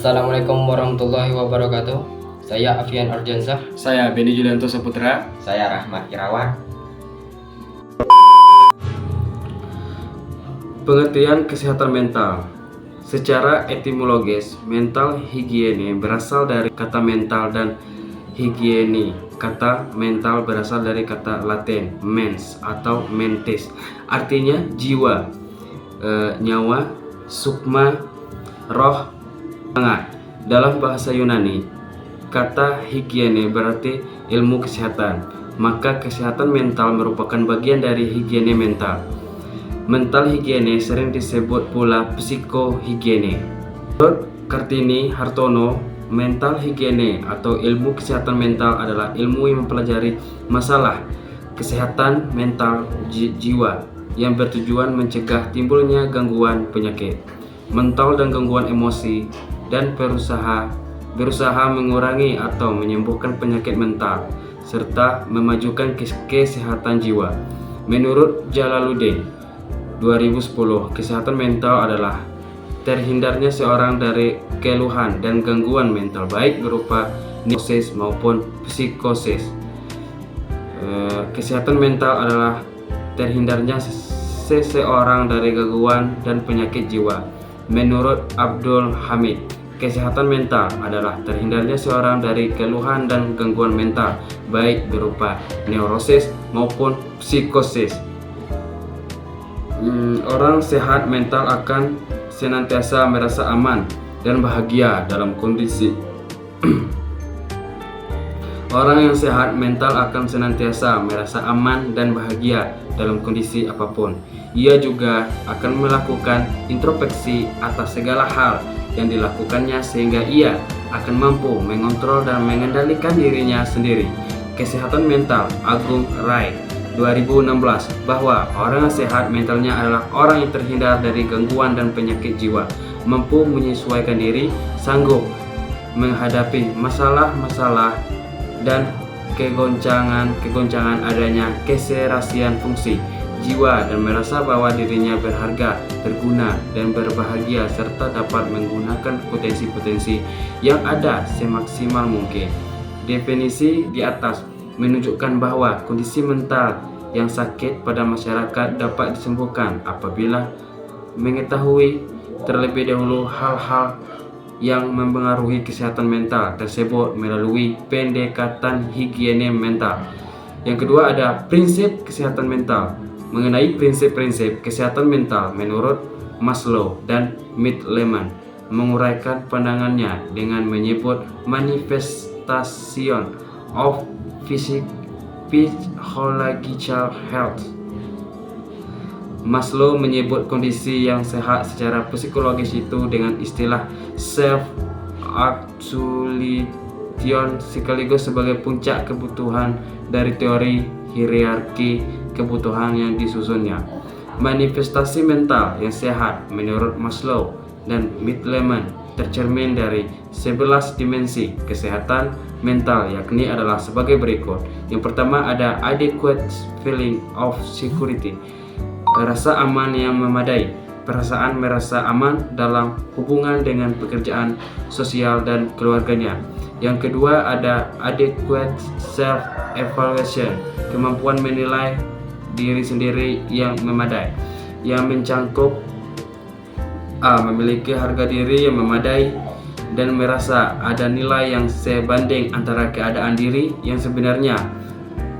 Assalamualaikum warahmatullahi wabarakatuh. Saya Afian Arjansyah. Saya Beni Julianto Saputra. Saya Rahmat Irawan. Pengertian kesehatan mental. Secara etimologis, mental higiene berasal dari kata mental dan higiene. Kata mental berasal dari kata Latin mens atau mentis, artinya jiwa, nyawa, sukma, roh, semangat. Dalam bahasa Yunani, kata higiene berarti ilmu kesehatan, maka kesehatan mental merupakan bagian dari higiene mental. Mental higiene sering disebut pula psikohigiene. Menurut Kartini Hartono, mental higiene atau ilmu kesehatan mental adalah ilmu yang mempelajari masalah kesehatan mental jiwa yang bertujuan mencegah timbulnya gangguan penyakit mental dan gangguan emosi, dan berusaha mengurangi atau menyembuhkan penyakit mental serta memajukan kesehatan jiwa. Menurut Jalaluddin 2010, kesehatan mental adalah terhindarnya seorang dari keluhan dan gangguan mental baik berupa neurosis maupun psikosis. Kesehatan mental adalah terhindarnya seseorang dari gangguan dan penyakit jiwa. Menurut Abdul Hamid, kesehatan mental adalah terhindarnya seorang dari keluhan dan gangguan mental baik berupa neurosis maupun psikosis. Orang sehat mental akan senantiasa merasa aman dan bahagia dalam kondisi Orang yang sehat mental akan senantiasa merasa aman dan bahagia dalam kondisi apapun. Ia juga akan melakukan introspeksi atas segala hal yang dilakukannya sehingga ia akan mampu mengontrol dan mengendalikan dirinya sendiri. Kesehatan mental Agung Rai 2016 bahwa orang yang sehat mentalnya adalah orang yang terhindar dari gangguan dan penyakit jiwa, mampu menyesuaikan diri, sanggup menghadapi masalah-masalah dan kegoncangan adanya keserasian fungsi jiwa dan merasa bahwa dirinya berharga, berguna, dan berbahagia serta dapat menggunakan potensi-potensi yang ada semaksimal mungkin. Definisi di atas menunjukkan bahwa kondisi mental yang sakit pada masyarakat dapat disembuhkan apabila mengetahui terlebih dahulu hal-hal yang mempengaruhi kesehatan mental tersebut melalui pendekatan higiene mental. Yang kedua ada prinsip kesehatan mental. Mengenai prinsip-prinsip kesehatan mental menurut Maslow dan Midleman menguraikan pandangannya dengan menyebut manifestation of physiological health. Maslow menyebut kondisi yang sehat secara psikologis itu dengan istilah self-actualization sekaligus sebagai puncak kebutuhan dari teori hierarki kebutuhan yang disusunnya. Manifestasi mental yang sehat menurut Maslow dan Midleman tercermin dari 11 dimensi kesehatan mental, yakni adalah sebagai berikut. Yang pertama ada adequate feeling of security, rasa aman yang memadai, perasaan merasa aman dalam hubungan dengan pekerjaan, sosial, dan keluarganya. Yang kedua ada adequate self-evaluation, kemampuan menilai diri sendiri yang memadai, yang mencangkup memiliki harga diri yang memadai dan merasa ada nilai yang sebanding antara keadaan diri yang sebenarnya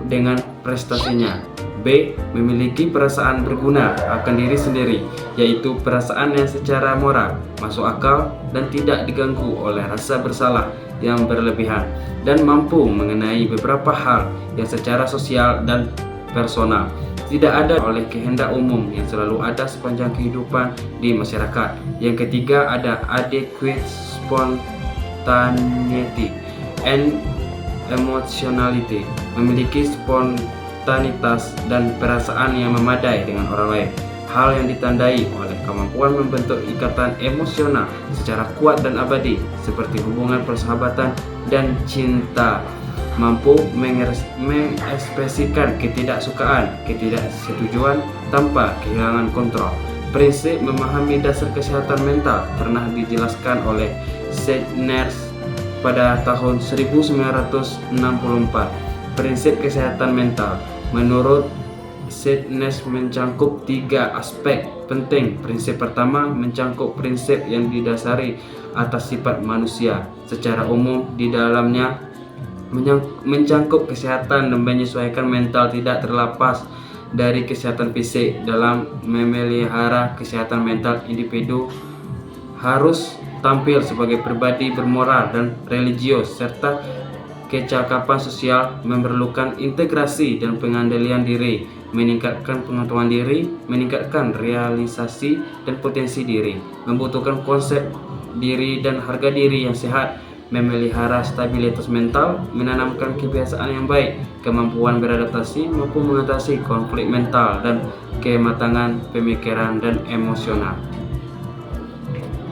dengan prestasinya. B. Memiliki perasaan berguna akan diri sendiri, yaitu perasaan yang secara moral masuk akal dan tidak diganggu oleh rasa bersalah yang berlebihan, dan mampu mengenai beberapa hal yang secara sosial dan personal tidak ada oleh kehendak umum yang selalu ada sepanjang kehidupan di masyarakat. Yang ketiga ada adequate spontaneity and emotionality, memiliki spontanitas dan perasaan yang memadai dengan orang lain, hal yang ditandai oleh kemampuan membentuk ikatan emosional secara kuat dan abadi seperti hubungan persahabatan dan cinta, mampu mengekspresikan ketidaksukaan, ketidaksetujuan tanpa kehilangan kontrol, Prinsip memahami dasar kesehatan mental pernah dijelaskan oleh Sedners pada tahun 1964. Prinsip kesehatan mental menurut Sedners mencangkup 3 aspek penting. Prinsip pertama mencangkup prinsip yang didasari atas sifat manusia secara umum. Di dalamnya mencangkup kesehatan dan menyesuaikan mental tidak terlepas dari kesehatan fisik. Dalam memelihara kesehatan mental, individu harus tampil sebagai pribadi bermoral dan religius, serta kecakapan sosial memerlukan integrasi dan pengendalian diri, meningkatkan pengetahuan diri, meningkatkan realisasi dan potensi diri, membutuhkan konsep diri dan harga diri yang sehat, memelihara stabilitas mental, menanamkan kebiasaan yang baik, kemampuan beradaptasi maupun mengatasi konflik mental, dan kematangan pemikiran dan emosional.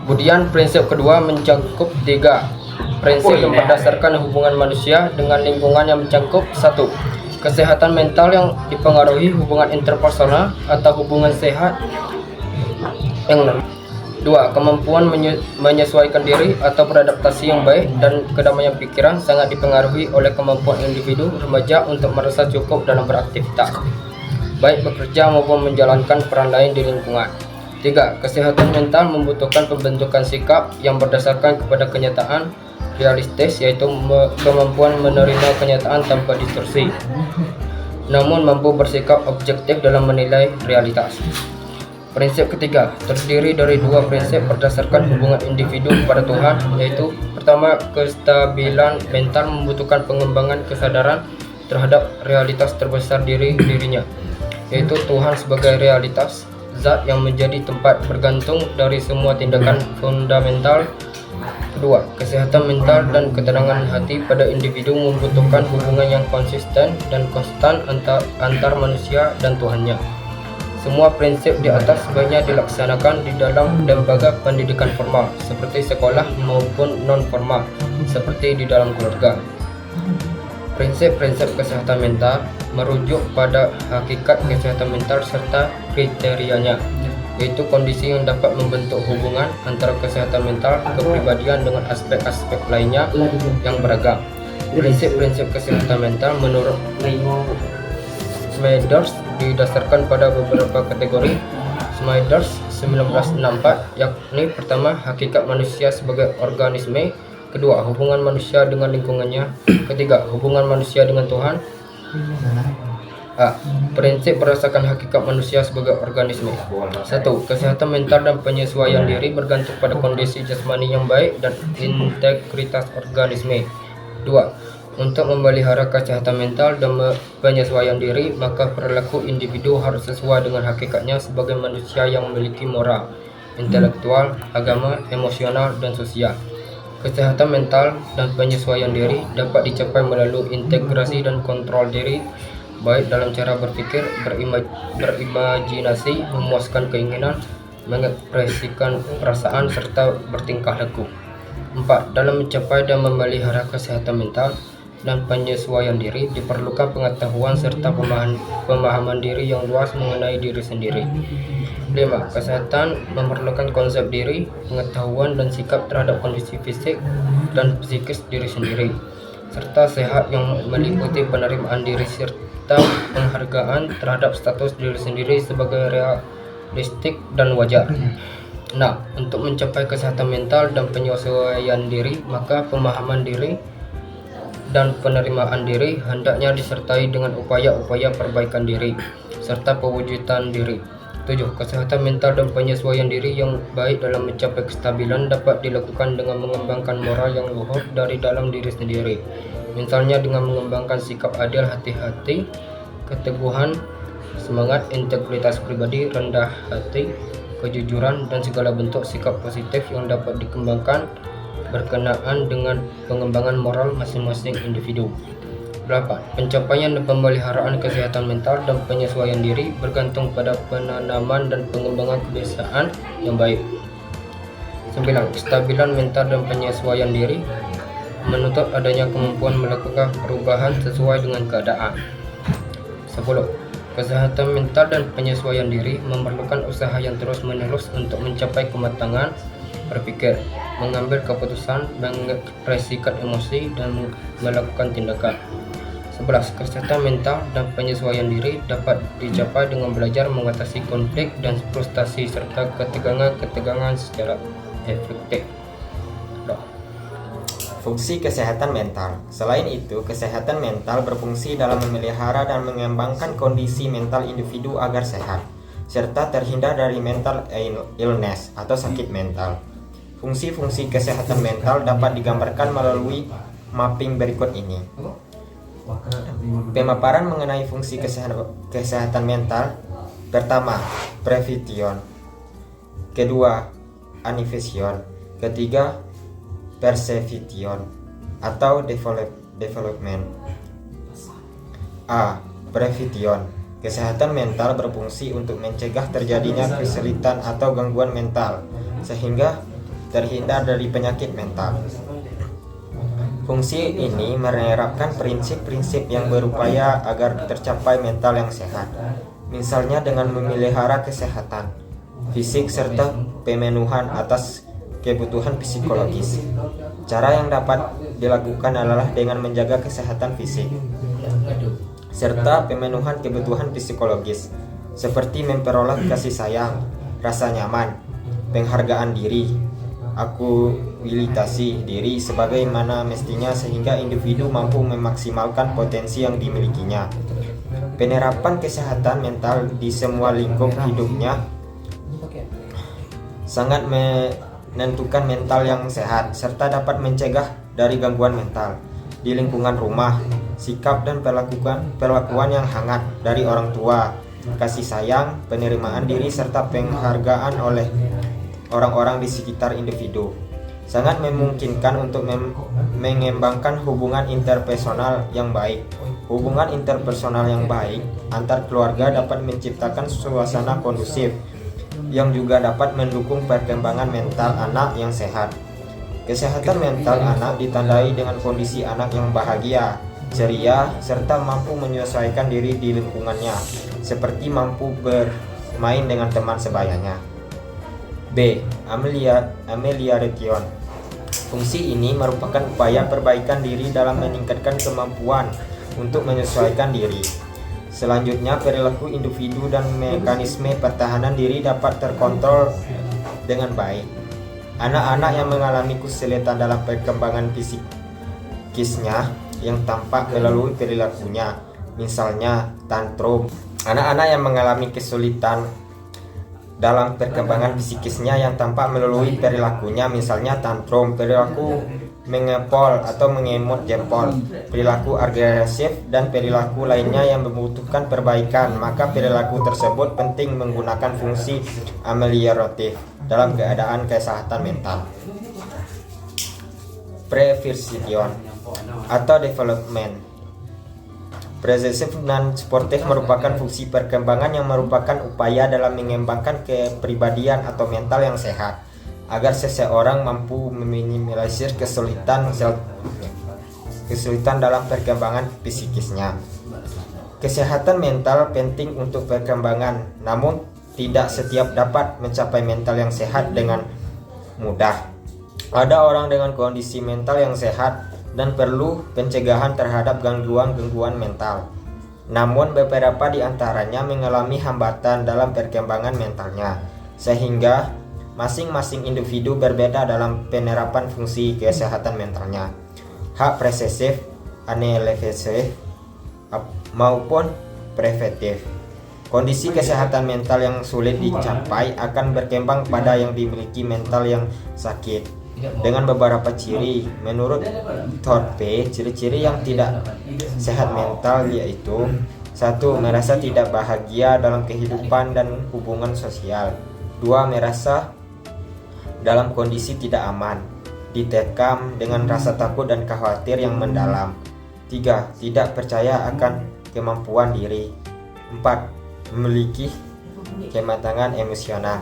Kemudian prinsip kedua mencangkup 3 prinsip yang berdasarkan hubungan manusia dengan lingkungan yang mencakup 1. Kesehatan mental yang dipengaruhi hubungan interpersonal atau hubungan sehat. Yang 2. Kemampuan menyesuaikan diri atau beradaptasi yang baik dan kedamaian pikiran sangat dipengaruhi oleh kemampuan individu remaja untuk merasa cukup dalam beraktivitas, baik bekerja maupun menjalankan peran lain di lingkungan. 3. Kesehatan mental membutuhkan pembentukan sikap yang berdasarkan kepada kenyataan realistis, yaitu kemampuan menerima kenyataan tanpa distorsi, namun mampu bersikap objektif dalam menilai realitas. Prinsip ketiga terdiri dari 2 prinsip berdasarkan hubungan individu kepada Tuhan, yaitu pertama, kestabilan mental membutuhkan pengembangan kesadaran terhadap realitas terbesar dirinya, yaitu Tuhan sebagai realitas zat yang menjadi tempat bergantung dari semua tindakan fundamental. Kedua, kesehatan mental dan ketenangan hati pada individu membutuhkan hubungan yang konsisten dan konstan antar manusia dan Tuhannya. Semua prinsip di atas sebaiknya dilaksanakan di dalam lembaga pendidikan formal seperti sekolah maupun non-formal seperti di dalam keluarga. Prinsip-prinsip kesehatan mental merujuk pada hakikat kesehatan mental serta kriterianya, yaitu kondisi yang dapat membentuk hubungan antara kesehatan mental, kepribadian dengan aspek-aspek lainnya yang beragam. Prinsip-prinsip kesehatan mental menurut Smithers didasarkan pada beberapa kategori. Smithers 1964, yakni pertama, hakikat manusia sebagai organisme; kedua, hubungan manusia dengan lingkungannya; ketiga, hubungan manusia dengan Tuhan. A. Prinsip berdasarkan hakikat manusia sebagai organisme. 1. Kesehatan mental dan penyesuaian diri bergantung pada kondisi jasmani yang baik dan integritas organisme. 2. Untuk memelihara kesehatan mental dan penyesuaian diri, maka perilaku individu harus sesuai dengan hakikatnya sebagai manusia yang memiliki moral, intelektual, agama, emosional, dan sosial. Kesehatan mental dan penyesuaian diri dapat dicapai melalui integrasi dan kontrol diri, baik dalam cara berpikir, berimajinasi, memuaskan keinginan, mengekspresikan perasaan, serta bertingkah laku. 4. Dalam mencapai dan memelihara kesehatan mental dan penyesuaian diri, diperlukan pengetahuan serta pemahaman diri yang luas mengenai diri sendiri. 5. Kesehatan memerlukan konsep diri, pengetahuan dan sikap terhadap kondisi fisik dan psikis diri sendiri, serta sehat yang meliputi penerimaan diri serta penghargaan terhadap status diri sendiri sebagai realistik dan wajar. Nah, untuk mencapai kesehatan mental dan penyesuaian diri, maka pemahaman diri dan penerimaan diri hendaknya disertai dengan upaya-upaya perbaikan diri serta pewujudan diri. 7. Kesehatan mental dan penyesuaian diri yang baik dalam mencapai kestabilan dapat dilakukan dengan mengembangkan moral yang luhur dari dalam diri sendiri, misalnya dengan mengembangkan sikap adil, hati-hati, keteguhan, semangat, integritas pribadi, rendah hati, kejujuran, dan segala bentuk sikap positif yang dapat dikembangkan berkenaan dengan pengembangan moral masing-masing individu. 8. Pencapaian dan pemeliharaan kesehatan mental dan penyesuaian diri bergantung pada penanaman dan pengembangan kebiasaan yang baik. 9. Kestabilan mental dan penyesuaian diri menuntut adanya kemampuan melakukan perubahan sesuai dengan keadaan. 10. Kesehatan mental dan penyesuaian diri memerlukan usaha yang terus-menerus untuk mencapai kematangan berpikir, mengambil keputusan, mengekspresikan emosi, dan melakukan tindakan. 11. Kesehatan mental dan penyesuaian diri dapat dicapai dengan belajar mengatasi konflik dan frustasi serta ketegangan-ketegangan secara efektif. Fungsi kesehatan mental. Selain itu, kesehatan mental berfungsi dalam memelihara dan mengembangkan kondisi mental individu agar sehat, serta terhindar dari mental illness atau sakit mental. Fungsi-fungsi kesehatan mental dapat digambarkan melalui mapping berikut ini. Pemaparan mengenai fungsi kesehatan mental. Pertama, prevention. Kedua, antivision. Ketiga, perception atau development. A. Prevention. Kesehatan mental berfungsi untuk mencegah terjadinya kesulitan atau gangguan mental sehingga terhindar dari penyakit mental. Fungsi ini menerapkan prinsip-prinsip yang berupaya agar tercapai mental yang sehat, misalnya dengan memelihara kesehatan fisik serta pemenuhan atas kebutuhan psikologis. Cara yang dapat dilakukan adalah dengan menjaga kesehatan fisik serta pemenuhan kebutuhan psikologis, seperti memperoleh kasih sayang, rasa nyaman, penghargaan diri, akuilitasi diri sebagaimana mestinya sehingga individu mampu memaksimalkan potensi yang dimilikinya. Penerapan kesehatan mental di semua lingkup hidupnya sangat menentukan mental yang sehat serta dapat mencegah dari gangguan mental di lingkungan rumah, sikap dan perlakuan yang hangat dari orang tua, kasih sayang, penerimaan diri serta penghargaan oleh orang-orang di sekitar individu sangat memungkinkan untuk mengembangkan hubungan interpersonal yang baik. Hubungan interpersonal yang baik antar keluarga dapat menciptakan suasana kondusif yang juga dapat mendukung perkembangan mental anak yang sehat. Kesehatan mental anak ditandai dengan kondisi anak yang bahagia, ceria, serta mampu menyesuaikan diri di lingkungannya, seperti mampu bermain dengan teman sebayanya. B. Amelioration. Fungsi ini merupakan upaya perbaikan diri dalam meningkatkan kemampuan untuk menyesuaikan diri. Selanjutnya, perilaku individu dan mekanisme pertahanan diri dapat terkontrol dengan baik. Anak-anak yang mengalami kesulitan dalam perkembangan psikisnya yang tampak melalui perilakunya, misalnya tantrum. Anak-anak yang mengalami kesulitan dalam perkembangan psikisnya yang tampak melalui perilakunya, misalnya tantrum, perilaku mengepol atau mengemot jempol, perilaku agresif, dan perilaku lainnya yang membutuhkan perbaikan, maka perilaku tersebut penting menggunakan fungsi amelioratif dalam keadaan kesehatan mental. Prevention atau development. Preventif dan sportif merupakan fungsi perkembangan yang merupakan upaya dalam mengembangkan kepribadian atau mental yang sehat agar seseorang mampu meminimalisir kesulitan dalam perkembangan psikisnya. Kesehatan mental penting untuk perkembangan, namun tidak setiap dapat mencapai mental yang sehat dengan mudah. Ada orang dengan kondisi mental yang sehat dan perlu pencegahan terhadap gangguan-gangguan mental. Namun beberapa di antaranya mengalami hambatan dalam perkembangan mentalnya, sehingga masing-masing individu berbeda dalam penerapan fungsi kesehatan mentalnya. Hak presesif, anelefesif, maupun preventif. Kondisi kesehatan mental yang sulit dicapai akan berkembang pada yang dimiliki mental yang sakit. Dengan beberapa ciri, menurut Thorpe, ciri-ciri yang tidak sehat mental yaitu 1. Merasa tidak bahagia dalam kehidupan dan hubungan sosial. 2. Merasa dalam kondisi tidak aman, diterkam dengan rasa takut dan khawatir yang mendalam. 3. Tidak percaya akan kemampuan diri. 4. Memiliki kematangan emosional.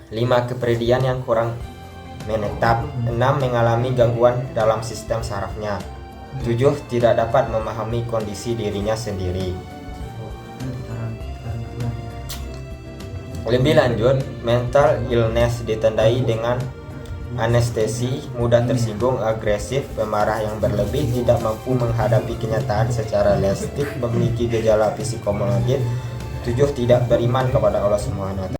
5. Kepribadian yang kurang menetap. 6. Mengalami gangguan dalam sistem sarafnya. 7. Tidak dapat memahami kondisi dirinya sendiri. Lebih lanjut, mental illness ditandai dengan anestesi, mudah tersinggung, agresif, pemarah yang berlebih, tidak mampu menghadapi kenyataan secara realistik, memiliki gejala psikologis. 7. Tidak beriman kepada Allah SWT.